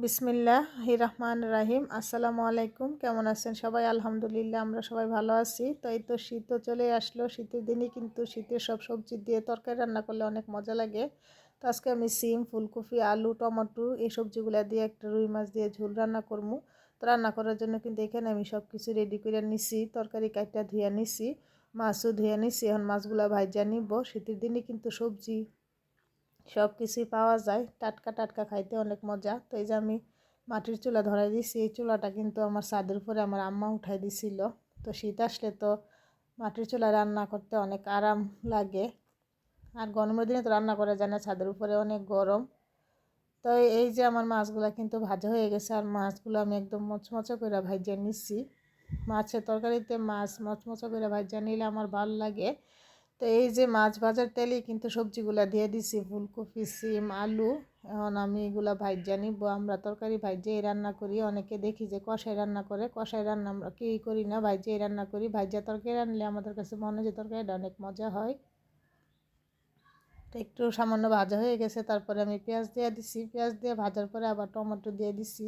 বিসমিল্লাহির রহমানির রহিম। আসসালামু আলাইকুম। কেমন আছেন সবাই? আলহামদুলিল্লাহ আমরা সবাই ভালো আছি। তো এই তো শীতও চলে আসলো। শীতের দিনে কিন্তু শীতের সব সবজি দিয়ে তরকারি রান্না করলে অনেক মজা লাগে। তো আজকে আমি সিম, ফুলকপি, আলু, টমেটো এই সবজিগুলা দিয়ে একটা রুই মাছ দিয়ে ঝোল রান্না করবো। তো রান্না করার জন্য কিন্তু এখানে আমি সব কিছু রেডি করে নিছি। তরকারি কাইটা ধুয়ে নিছি, মাছও ধুয়ে নিছি। এখন মাছগুলা ভাইজা নিব। শীতের দিনে কিন্তু সবজি সব কিছুই পাওয়া যায়, টাটকা টাটকা খাইতে অনেক মজা। তো এই যে আমি মাটির চুলা ধরাই দিছি। এই চুলাটা কিন্তু আমার ছাদের উপরে আমার আম্মা উঠাই দিছিল। তো শীত আসলে তো মাটির চুলায় রান্না করতে অনেক আরাম লাগে। আর গরমের দিনে তো রান্না করা যায় না, ছাদের উপরে অনেক গরম। তো এই যে আমার মাছগুলা কিন্তু ভাজা হয়ে গেছে। আর মাছগুলো আমি একদম মচমচা করে ভাজিয়ে নিচ্ছি। মাছের তরকারিতে মাছ মচমচা করে ভাজিয়ে নিলে আমার ভালো লাগে। তো এই যে মাছ ভাজার তেলে কিন্তু সবজিগুলা দিয়ে দিছি, ফুলকপি, সিম, আলু। এখন আমি এগুলা ভাইজা নিব। আমরা তরকারি ভাইজেই রান্না করি। অনেকে দেখি যে কষাই রান্না করে, কষাই রান্না আমরা কেউই করি না, ভাইজেই রান্না করি। ভাইজা তরকারি রান্নলে আমাদের কাছে মনে হয় যে তরকারিটা অনেক মজা হয়। তো একটু সামান্য ভাজা হয়ে গেছে, তারপরে আমি পেঁয়াজ দিয়ে দিছি। পেঁয়াজ দিয়ে ভাজার পরে আবার টমেটো দিয়ে দিছি।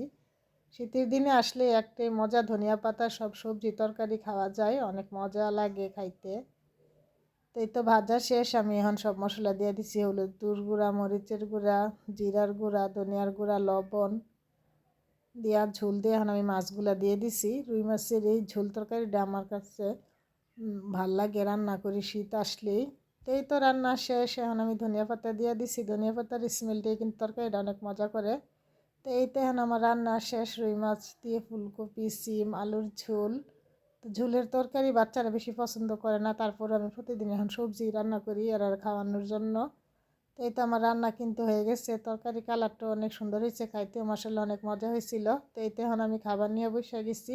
শীতের দিনে আসলে একটাই মজা, ধনিয়া পাতা সব সবজি তরকারি খাওয়া যায়, অনেক মজা লাগে খাইতে। তো এই তো ভাজা শেষ। আমি এখন সব মশলা দিয়ে দিছি, হলুদের গুঁড়া, মরিচের গুঁড়া, জিরার গুঁড়া, ধনিয়ার গুঁড়া, লবণ দেওয়ার ঝোল দিয়ে এখন আমি মাছগুলা দিয়ে দিছি। রুই মাছের এই ঝোল তরকারিটা আমার কাছে ভাল লাগে, রান্না করি শীত আসলেই। তো এই তো রান্না শেষ। এখন আমি ধনিয়া পাতা দিয়ে দিছি। ধনিয়া পাতার স্মেলটাই কিন্তু তরকারিটা অনেক মজা করে। তো এই তো এখন আমার রান্না শেষ। রুই মাছ দিয়ে ফুলকপি, সিম, আলুর ঝোল। তো ঝোলের তরকারি বাচ্চারা বেশি পছন্দ করে না, তারপর আমি প্রতিদিন এখন সবজি রান্না করি আর খাওয়ানোর জন্য। তো এই তো আমার রান্না কিন্তু হয়ে গেছে। তরকারি কালারটা অনেক সুন্দর হয়েছে, খাইতে মাশাআল্লাহ অনেক মজা হয়েছিল। তো এই তো এখন আমি খাবার নিয়ে বসে গেছি।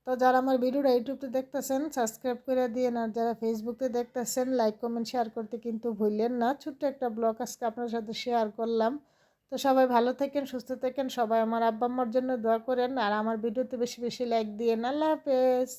তো যারা আমার ভিডিওটা ইউটিউবতে দেখতেছেন সাবস্ক্রাইব করে দিয়েন, আর যারা ফেসবুকে দেখতেছেন লাইক কমেন্ট শেয়ার করতে কিন্তু ভুললেন না। ছোট্ট একটা ব্লগ আজকে আপনার সাথে শেয়ার করলাম। তো সবাই ভালো থাকেন, সুস্থ থাকেন। সবাই আমার আব্বা আম্মার জন্য দোয়া করেন, আর আমার ভিডিওতে বেশি বেশি লাইক দিয়েন। আল্লাহ হাফেজ।